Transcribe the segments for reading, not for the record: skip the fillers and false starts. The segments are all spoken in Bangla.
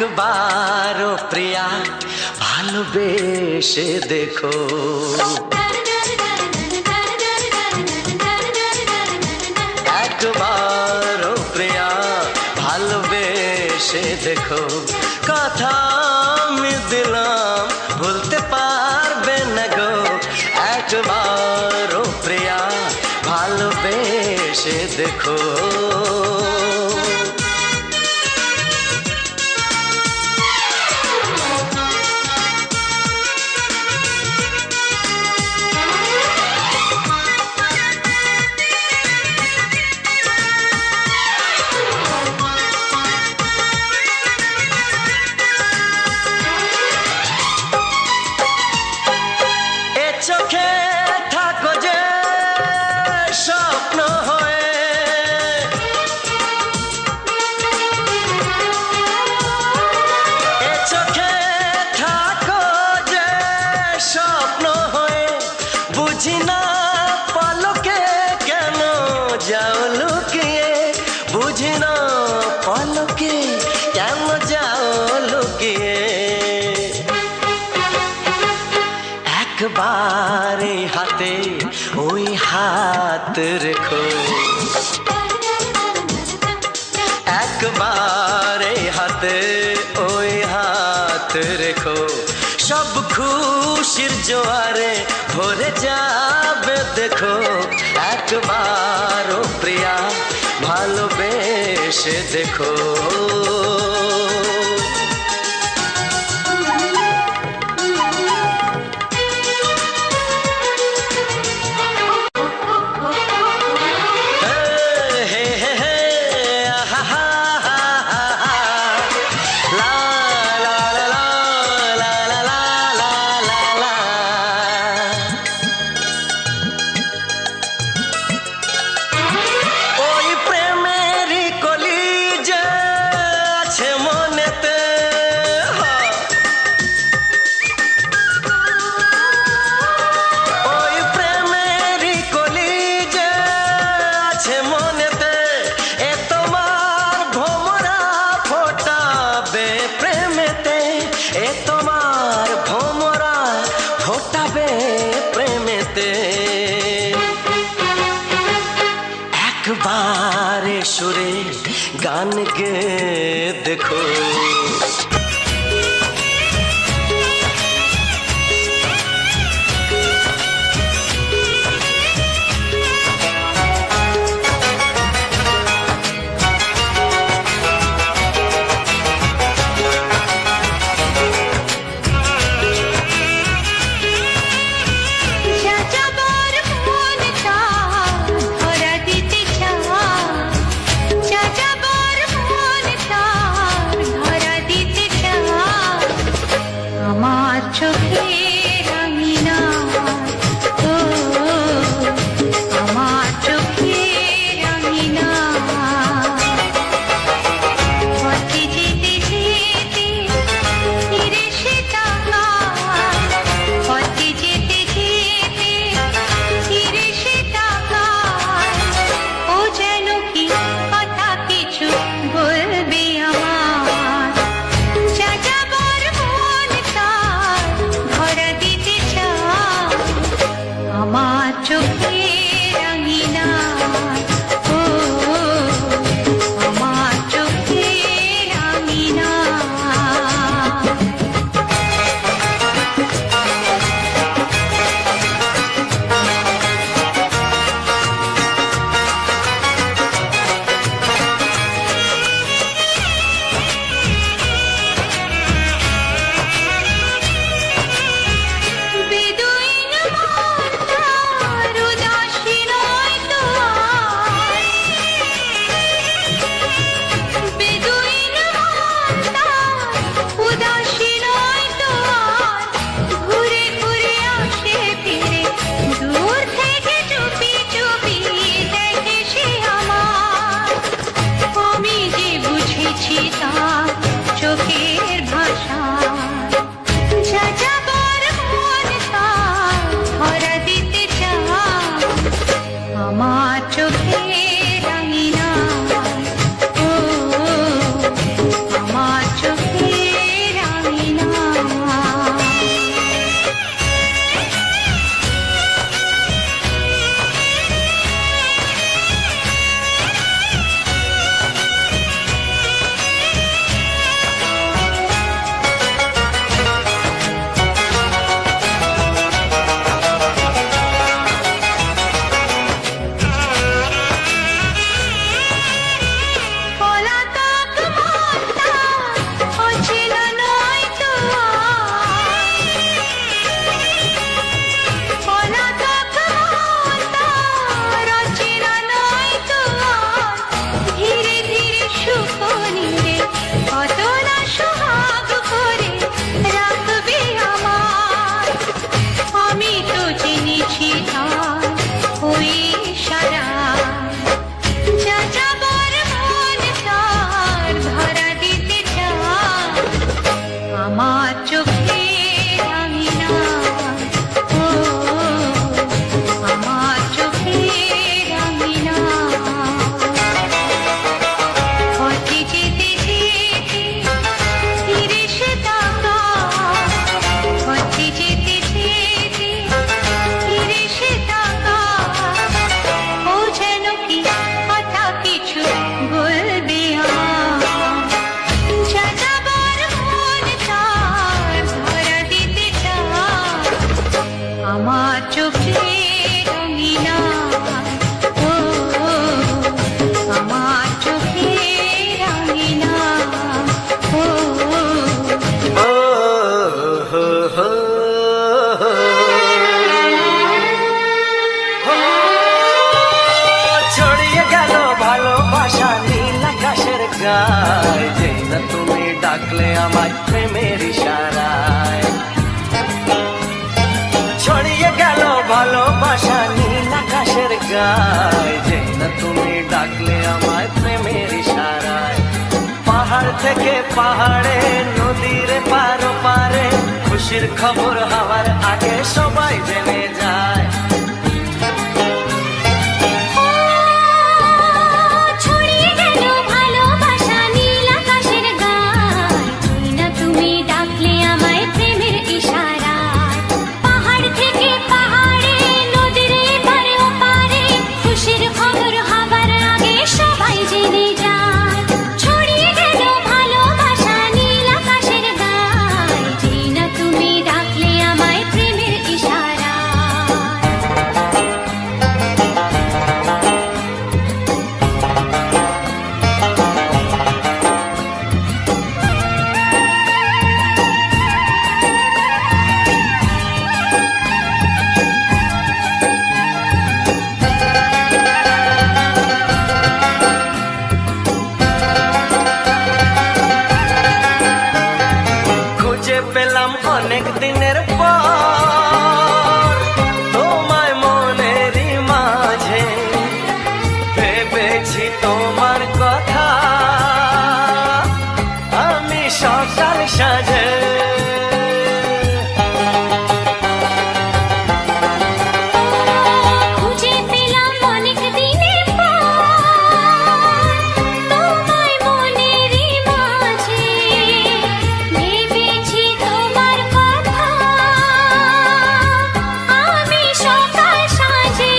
একবারও প্রিয়া ভালোবেসে দেখো। একবারও প্রিয়া ভালোবেসে দেখো। কথা আমি দিলাম ভুলতে পারবে না গো। একবারও প্রিয়া ভালোবেসে দেখো। চোখে থাকো যে স্বপ্ন হয়ে, এ চোখে থাকো যে স্বপ্ন হয়ে, বুঝি না পলকে কেন যাও লুকিয়ে। বুঝি না পলকে কেন যাও লুকিয়ে। একবার এই হাতে ওই হাত রেখো। একবার এই হাতে ওই হাত রেখো। সব খুশির জোয়ারে ভরে যাবে দেখো। একবারও প্রিয়া ভালোবেসে দেখো। এ তোমার ভোমরা ফোটাবে প্রেমেতে। একবার সুরে গান গেয়ে দেখো। গায়, যেই না তুমি ডাকলে আমায় প্রেমের ইশারায়। ছড়িয়ে গেল ভালোবাসা নীল আকাশের গায়, যেই না তুমি ডাকলে আমায় প্রেমের ইশারায়। পাহাড় থেকে পাহাড়ে, নদীর পার পারে, খুশির খবর হওয়ার আগে সবাই জেনে যায়। ছড়িয়ে গেল ভালোবাসা নীল আকাশের গায়, যেই না তুমি ডাকলে আমায় প্রেমের ইশারায়। পাহাড় থেকে পাহাড়ে, নদীর এপারে ওপারে, খুশির খবর হবার আগে সবাই জেনে যায়। ছড়িয়ে গেল ভালোবাসা নীল আকাশের গায়, যেই না তুমি ডাকলে আমায় প্রেমের ইশারায়। খুঁজে পেলাম অনেক দিনের পর তোমায় মনেরই মাঝে, ভেবেছি তোমার কথা আমি সকাল সাজে। খুঁজে পেলাম অনেক দিনের পর তোমায় মনেরই মাঝে, ভেবেছি তোমার কথা আমি সকাল সাজে।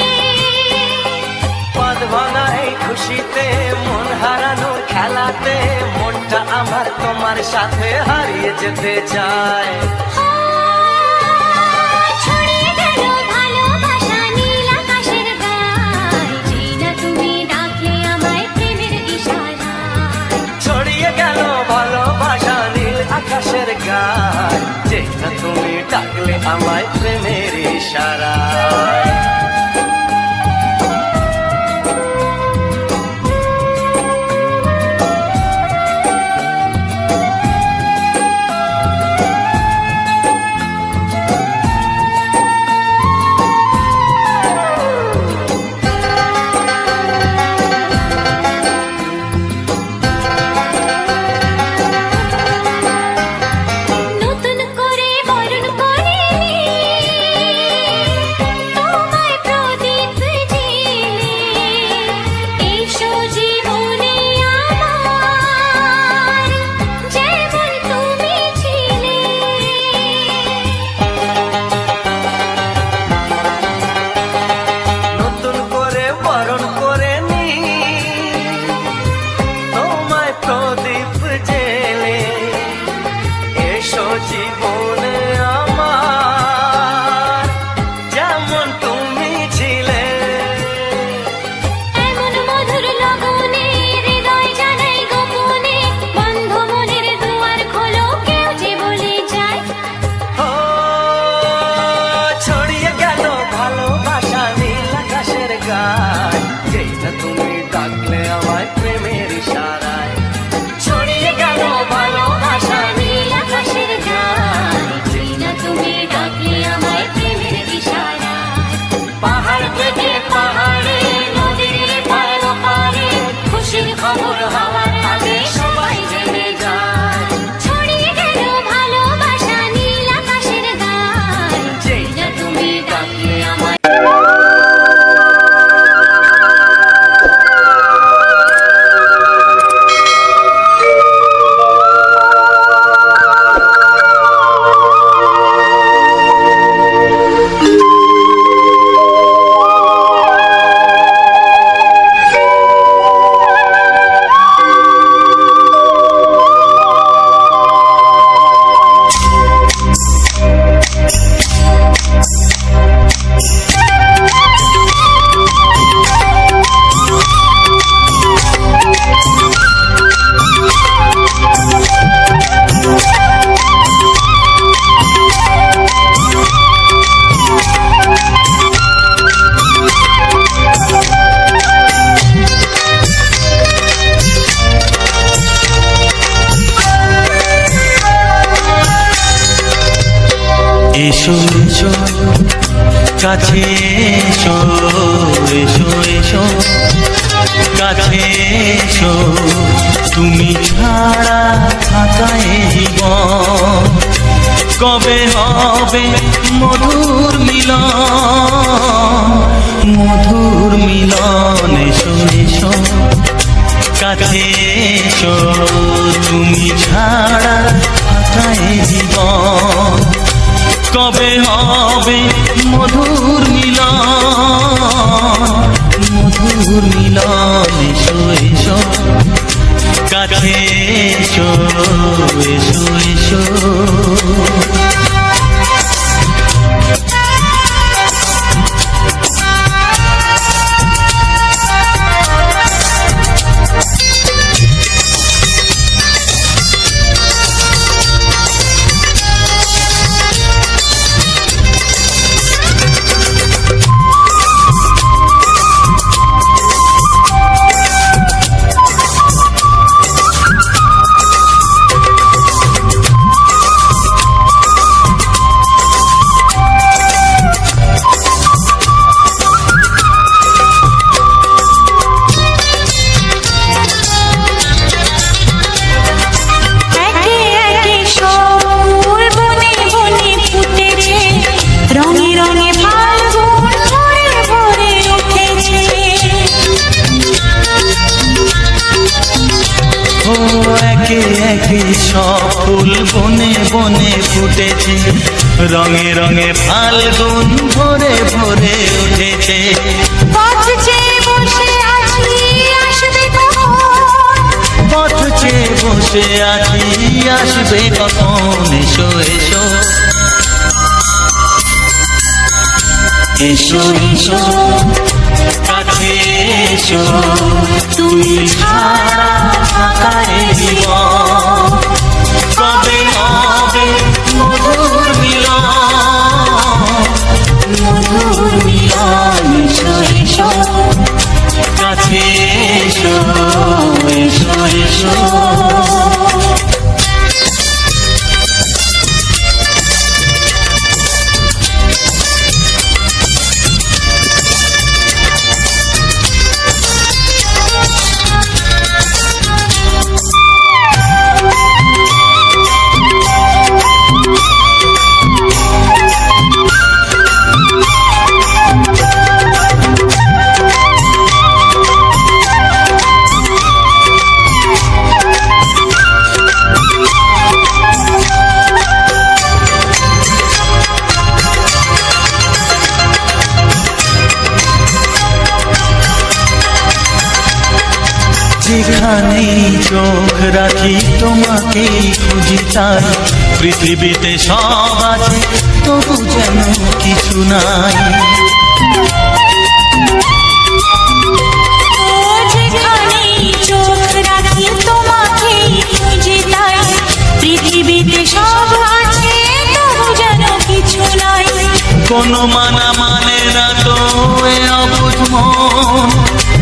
পদ ভাঙা এই খুশিতে, মন হারানোর খেলাতে, মনটা আমার তোমার সাথে হারিয়ে যেতে চায়। ছড়িয়ে গেল ভালোবাসা নীল আকাশের গায়, যেই না তুমি ডাকলে আমায় প্রেমের ইশারায়। ছড়িয়ে গেল ভালোবাসা নীল আকাশের গায়, যেই না তুমি ডাকলে আমায় প্রেমের ইশারায়। নতুন করে বরণ করে তোমায় এসো এসো কাছে এসো এসো এসো কাছে এসো তুমি ছাড়া থাকা এ জীবন কবে হবে মধুর মিলন মধুর মিলন এসো এসো কাছে এসো তুমি ছাড়া থাকা এ জীবন কবে হবে মধুর মিলন এসো এসো কাছে এসো এসো এসো একে একে সব ফুল বনে বনে ফুটেছে রঙে রঙে ফাল্গুন ভরে ভরে উঠেছে পথ চেয়ে বসে আছি আসবে পথ চেয়ে বসে আছি আসবে কখন এসো এসো এসো এসো কাছে এসো তুমি ছাড়া থাকা এ জীবন কবে হবে মধুর মিলন এসো এসো কাছে এসো এসো এসো যেখানেই চোখ রাখি তোমাকেই খুঁজি তাই পৃথিবীতে সব আছে তবু যেন কিছু নাই যেখানেই চোখ রাখি তোমাকেই খুঁজে তাই পৃথিবীতে সব আছে তবু যেন কিছু নাই কোনো মানা মানে না তো এ অবুঝ মন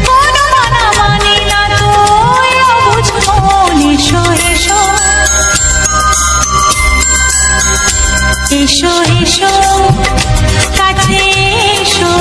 কোনো মানা মানে না তো এ অবুঝ মন এসো এসো এসো এসো কাছে এসো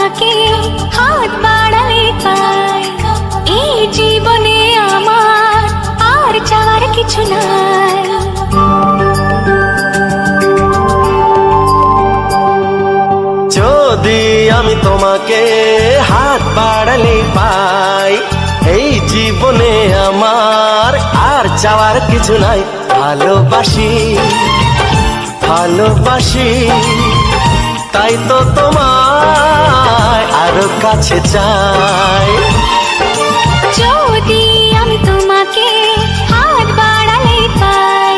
তোমাকে হাত বাড়ালে পাই, এই জীবনে আমার আর চাওয়ার কিছু নাই। যদি আমি তোমাকে হাত বাড়ালে পাই, এই জীবনে আমার আর চাওয়ার কিছু নাই। ভালোবাসি ভালোবাসি, তাই তো তোমায় আরো কাছে চাই। যদি আমি তোমাকে হাত বাড়ালে পাই,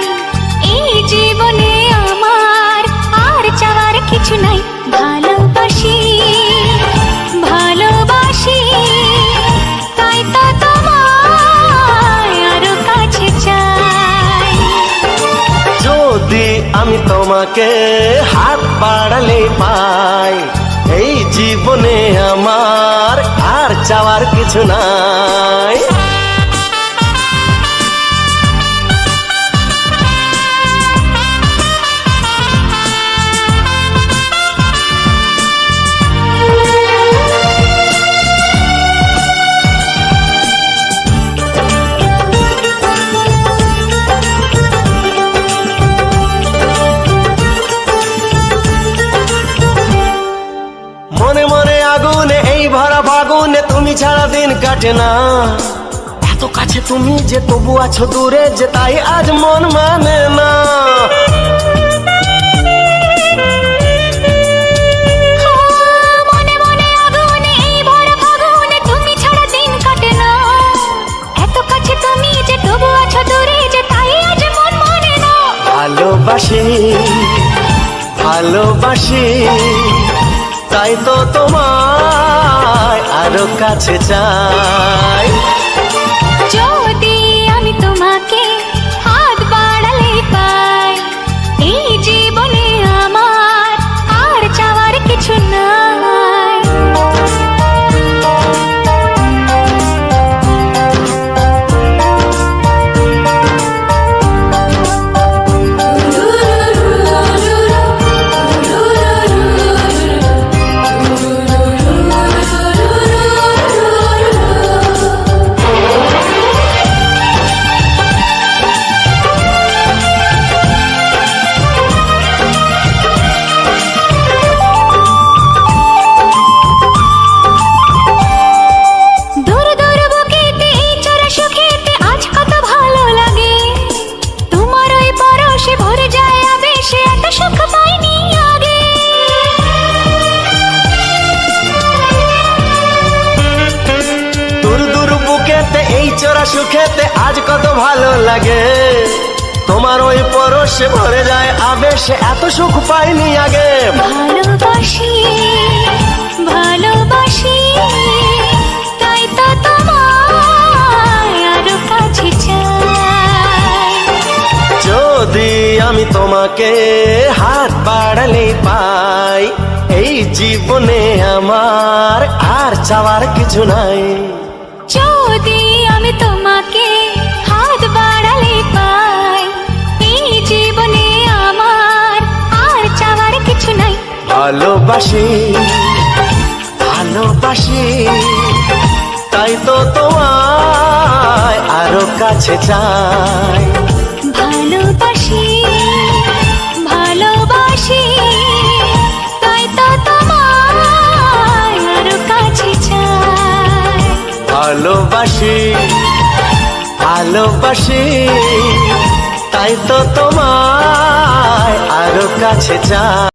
এই জীবনে আমার আর চাওয়ার কিছু নাই। ভালোবাসি ভালোবাসি, তাই তো তোমায় আরো কাছে চাই। যদি আমি তোমাকে হাত বাড়ালে পাই, এই জীবনে আমার আর চাওয়ার কিছু নাই। মনে মনে আগুনে এই ভরা ফাগুনে তুমি ছাড়া দিন কাটে না। এত কাছে তুমি যে তবু আছো দূরে, যে তাই আজ মন মানে না। মনে মনে আগুনে এই ভরা ফাগুনে তুমি ছাড়া দিন কাটে না। এত কাছে তুমি যে তবু আছো দূরে, যে তাই আজ মন মানে না। ভালোবাসি ভালোবাসি, তাই তো তোমায় আরো কাছে চাই। যদি আমি তোমাকে হাত বাড়ালে পাই, এই জীবনে আমার আর চাওয়ার কিছু নাই। দূর দূর বুকেতে এই চোরা সুখেতে আজ কত ভালো লাগে। তোমার ওই পরশে ভরে যায় আবেশে, এত সুখ পাইনি আগে। দূর দূর বুকেতে এই চোরা সুখেতে আজ কত ভালো লাগে। তোমার ওই পরশে ভরে যায় আবেশে, এত সুখ পাইনি আগে। ভালোবাসি ভালোবাসি, তাই তো তোমায় আরো কাছে চাই। যদি আমি তোমাকে হাত বাড়ালে পাই, এই জীবনে আমার আর চাওয়ার কিছু নাই। যদি আমি তোমাকে হাত বাড়ালে পাই, এই জীবনে আমার আর চাওয়ার কিছু নাই। ভালোবাসি ভালোবাসি, তাই তো তোমায় আরো কাছে চাই। ভালোবাসি ভালোবাসি, তাই তো তোমায় আরো কাছে চাই। ভালোবাসি ভালোবাসি, তাই তো তোমায় আরো কাছে চাই।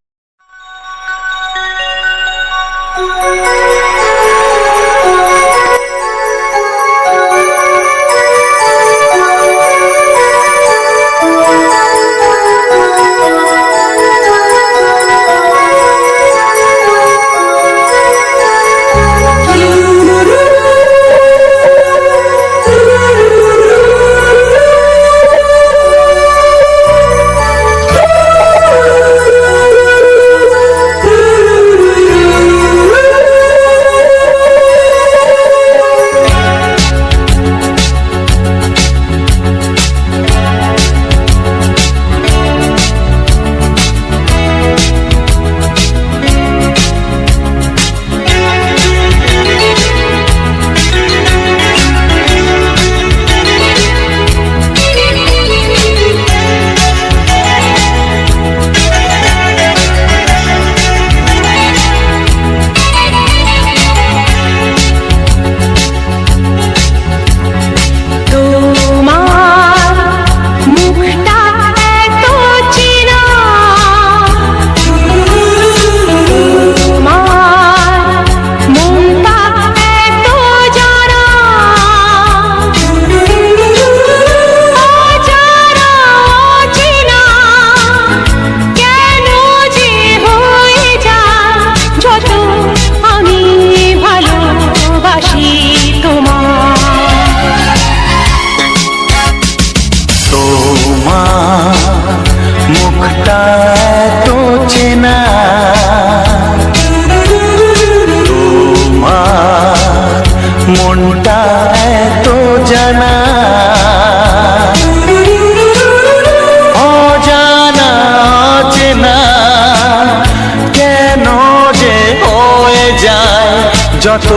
যত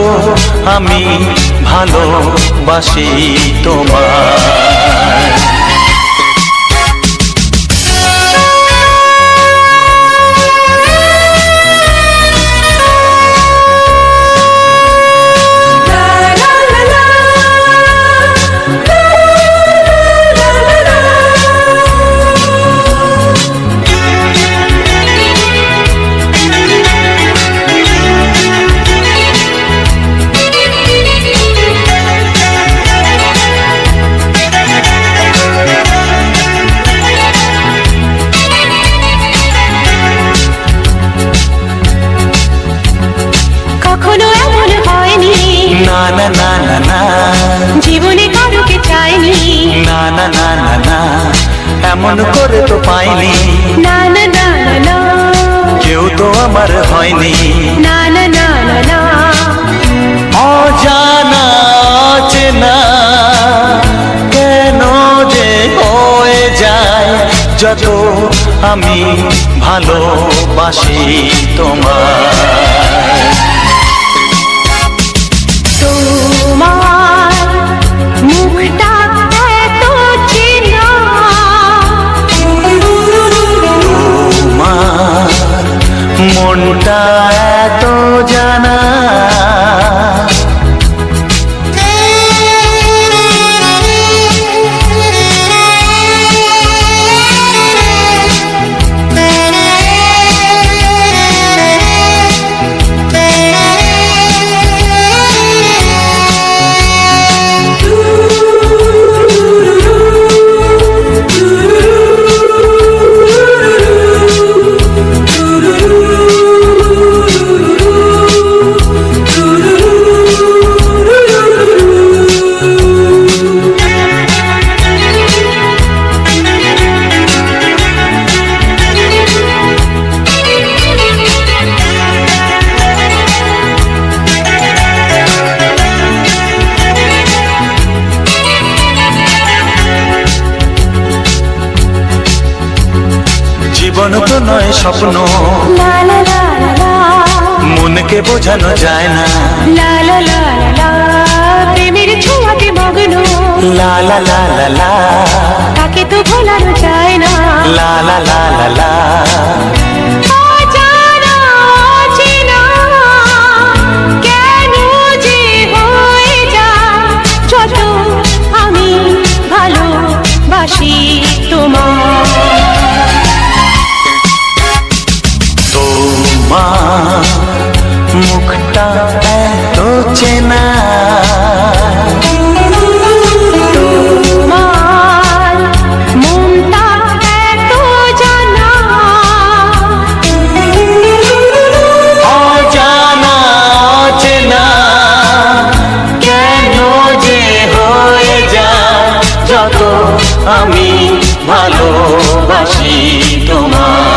আমি ভালোবাসি তোমায়। না না না না না, জীবনে কারোকে চাইনি, না না না না না, এমন করে তো পাইনি, না না না না না, কেউ তো আমার হয়নি, না না না না না, অজানা অচেনা কেন যে হয়ে যায় যত আমি ভালোবাসি তোমায়। তোমার মুখটা এত চেনা, তোমার মনটা এত জানা, জীবন তো নয় স্বপ্ন, লা লা লা লা, মনকে বোঝানো যায় না, লা লা লা লা, প্রেমের ছোঁয়াতে মগ্ন, লা লা লা লা লা, তাকে তো ভোলানো যায় না, লা লা লা লা লা, অজানা অচেনা কেন যে হয়ে যায় যত আমি ভালোবাসি তোমায়। তোমার মুখটা এত চেনা, তোমার মনটা এত জানা, অজানা অচেনা কেন যে হয়ে যায় যত আমি ভালোবাসি তোমায়।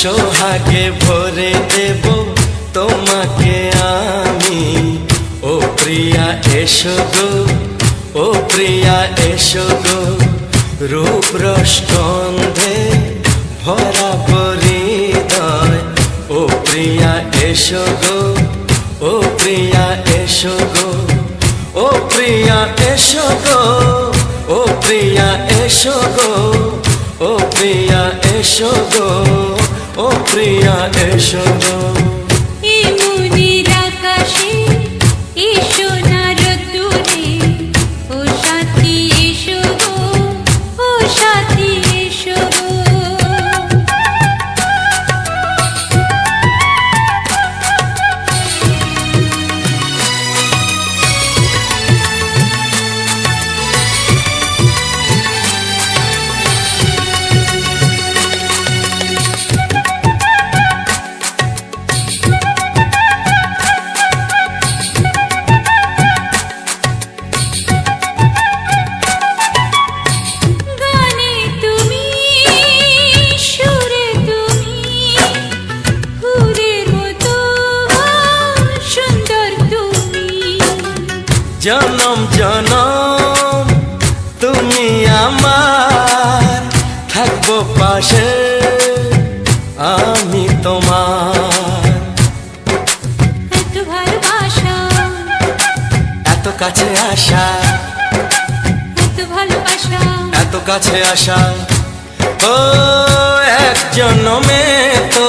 সোহাগে ভরে দেব তোমাকে আমি, ও প্রিয়া এসো গো, ও প্রিয়া এসো গো, রূপ রস গন্ধে ভরা হৃদয়, ও প্রিয়া এসো গো, ও প্রিয়া এসো গো, ও প্রিয়া এসো গো, ও প্রিয়া এসো গো, ও প্রিয়া এসো গো, ও প্রিয়া এসো গো। এই মনের আকাশে এসো জনম জনম তুমি আমার, থাকবো পাশে আমি তোমার। এত ভালোবাসা, এত কাছে আসা, এত ভালোবাসা, এত কাছে আসা, ও এক জন্মে তো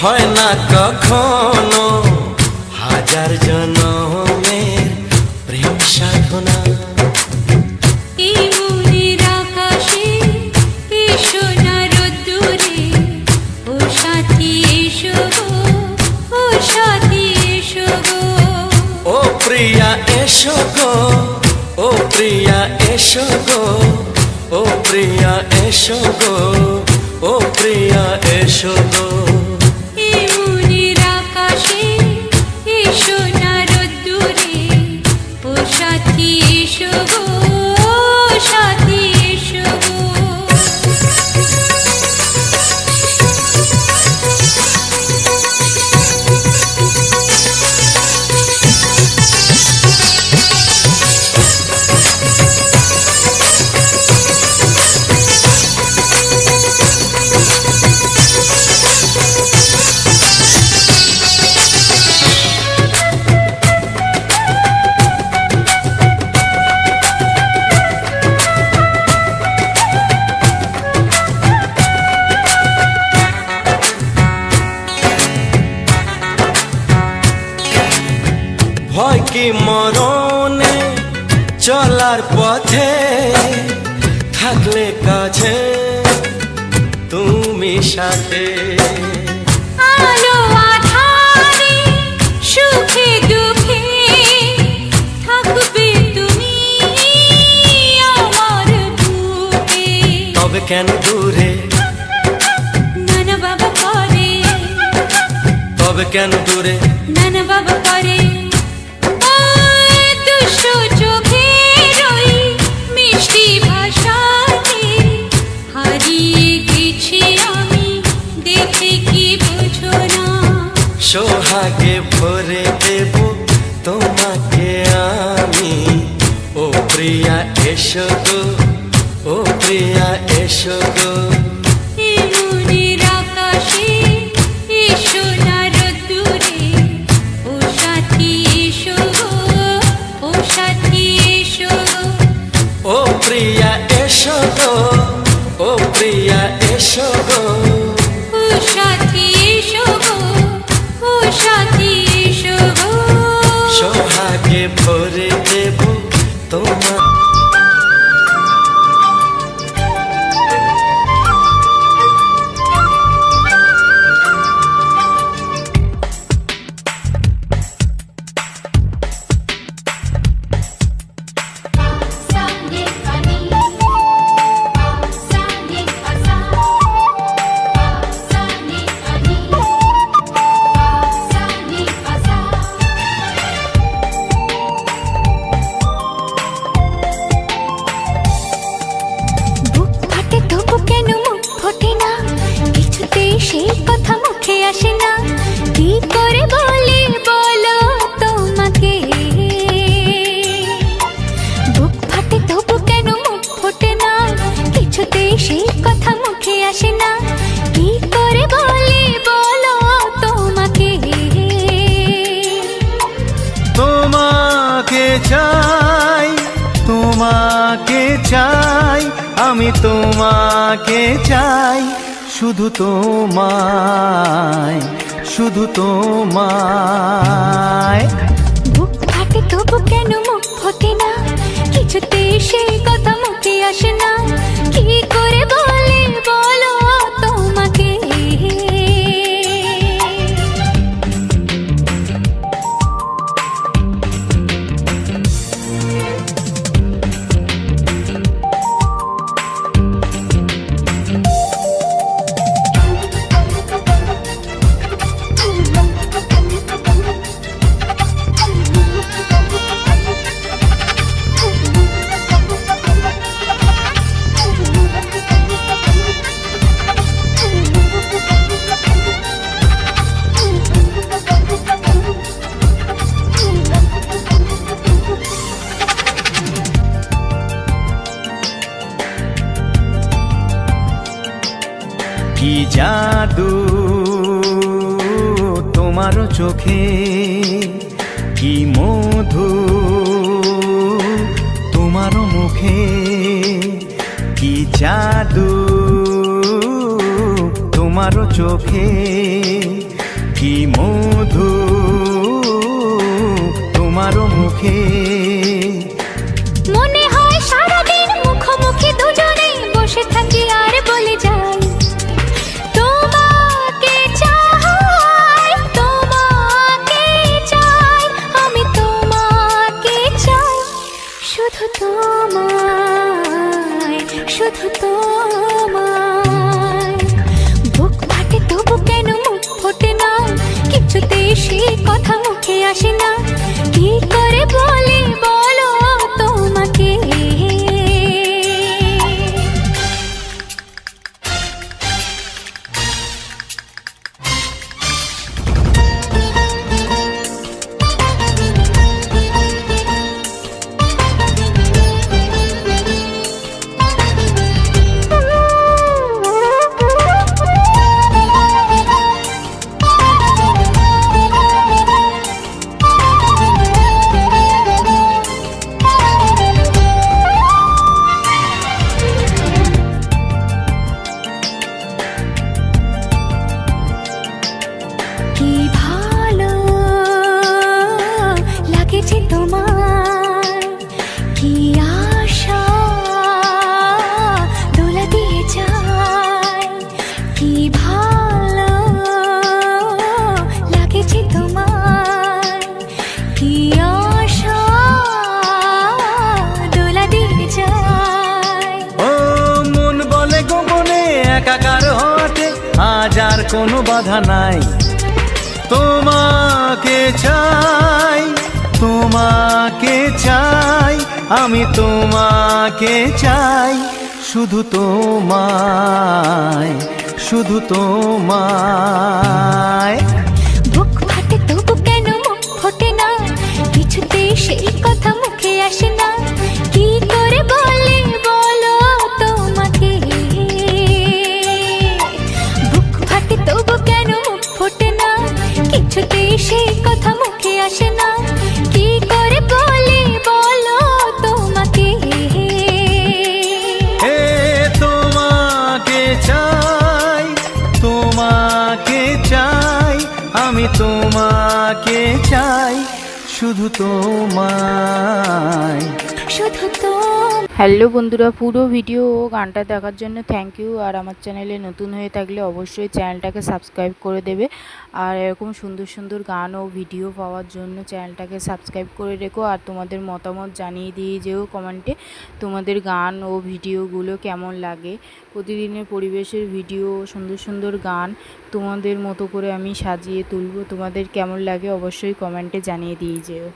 হয় না কখনো, হাজার জন্মের প্রেম সাধনা। এই মনের আকাশে এই সোনার রোদ্দুরে, ও সাথী এসো গো, ও সাথী এসো গো। ও প্রিয়া এসো গো, ও প্রিয়া এসো গো, ও প্রিয়া এসো গো, ও প্রিয়া এসো গো। এই মনের আকাশে এই সোনার রোদ্দুরে, ও সাথী এসো গো, ও সাথী এসো গো। ভয় কি মরণে চলার পথে, থাকলে কাছে তুমি সাথে। আলো আঁধারে সুখে দুঃখে থাকবে তুমি আমার বুকে। তবে কেন দূরে, নানা বাবা করে, তবে কেন দূরে, নানা বাবা করে। ওই দুষ্টু চোখের ওই মিষ্টি ভাষাতে হারিয়ে গেছি আমি, দেখে কি বোঝো না। সোহাগে ভরে দেব তোমাকে আমি, ও প্রিয়া এসো গো, ও প্রিয়া এসো গো। এই মনের আকাশে এই সোনার রোদ্দুরে, ও সাথী এসো গো, ও সাথী এসো গো। ও প্রিয়া এসো গো, ও প্রিয়া এসো গো। ও সাথী এসো গো, ও সাথী এসো গো। সোহাগে ভরে দেব তোমার। সানি পানি, সানি পাসা, সানি পানি, সানি পাসা। বুক ফাটে তবু কেন মুখ ফোটে না, কিছুতেই সেই কথা মুখে আসে না। কি করে বলি বলো তোমাকে, বুক ফাটে তবু কেন মুখ ফোটে না, কিছুতেই সেই কথা মুখে আসে না। কি করে বলি বলো তোমাকে। তোমাকে চাই, তোমাকে চাই, আমি তোমাকে চাই, শুধু তোমায়, শুধু তোমায়। বুক ফাটে তবু কেন মুখ ফোটে না, কিছুতেই সেই কথা মুখে আসে না। কি করে বলি বলো তোমাকে। জাদু তোমারও চোখে, কি মধু তোমারও মুখে, কি জাদু তোমারও চোখে, কি মধু তোমারও মুখে। মনে হয় সারাদিন মুখোমুখি দুজনে বসে থাকি আর বলে যাই তোমাকে চাই, তোমাকে চাই, আমি তোমাকে চাই, শুধু তোমায়, শুধু তোমায়। বুক ফাটে তবু কেন মুখ ফোটে না, কিছুতেই সেই কথা মুখে আসে না, কি করে বলি বলো তোমাকে। কি ভালো লাগেছে তোমার, কি আশা দোলা দিয়ে যায়, কি ভালো লাগেছে তোমার, কি আশা দোলা দিয়ে যায়। ও মন বলে গোপনে একাকার হতে আজ আর কোনো বাধা নাই, তোমাকে চাই, তোমাকে চাই, আমি তোমাকে চাই, শুধু তোমায়, শুধু তোমায়। বুক ফাটে তবু কেন মুখ ফোটে না, কিছুতেই সেই কথা মুখে আসে না, কি করে বলি বলো তোমাকে। বুক ফাটে তবু কেন মুখ ফোটে না, কিছুতেই সেই কথা মুখে আসে না, কি করে বলি বলো তোমাকে। হে তোমাকে চাই, তোমাকে চাই, আমি তোমাকে চাই, শুধু তোমায়, শুধু তো। হ্যালো বন্ধুরা, পুরো ভিডিও ও গানটা দেখার জন্য থ্যাংক ইউ। আর আমার চ্যানেলে নতুন হয়ে থাকলে অবশ্যই চ্যানেলটাকে সাবস্ক্রাইব করে দেবে, আর এরকম সুন্দর সুন্দর গান ও ভিডিও পাওয়ার জন্য চ্যানেলটাকে সাবস্ক্রাইব করে রেখো। আর তোমাদের মতামত জানিয়ে দিয়ে যেও কমেন্টে তোমাদের গান ও ভিডিওগুলো কেমন লাগে। প্রতিদিনের পরিবেশের ভিডিও, সুন্দর সুন্দর গান তোমাদের মতো করে আমি সাজিয়ে তুলব, তোমাদের কেমন লাগে অবশ্যই কমেন্টে জানিয়ে দিয়ে যেও।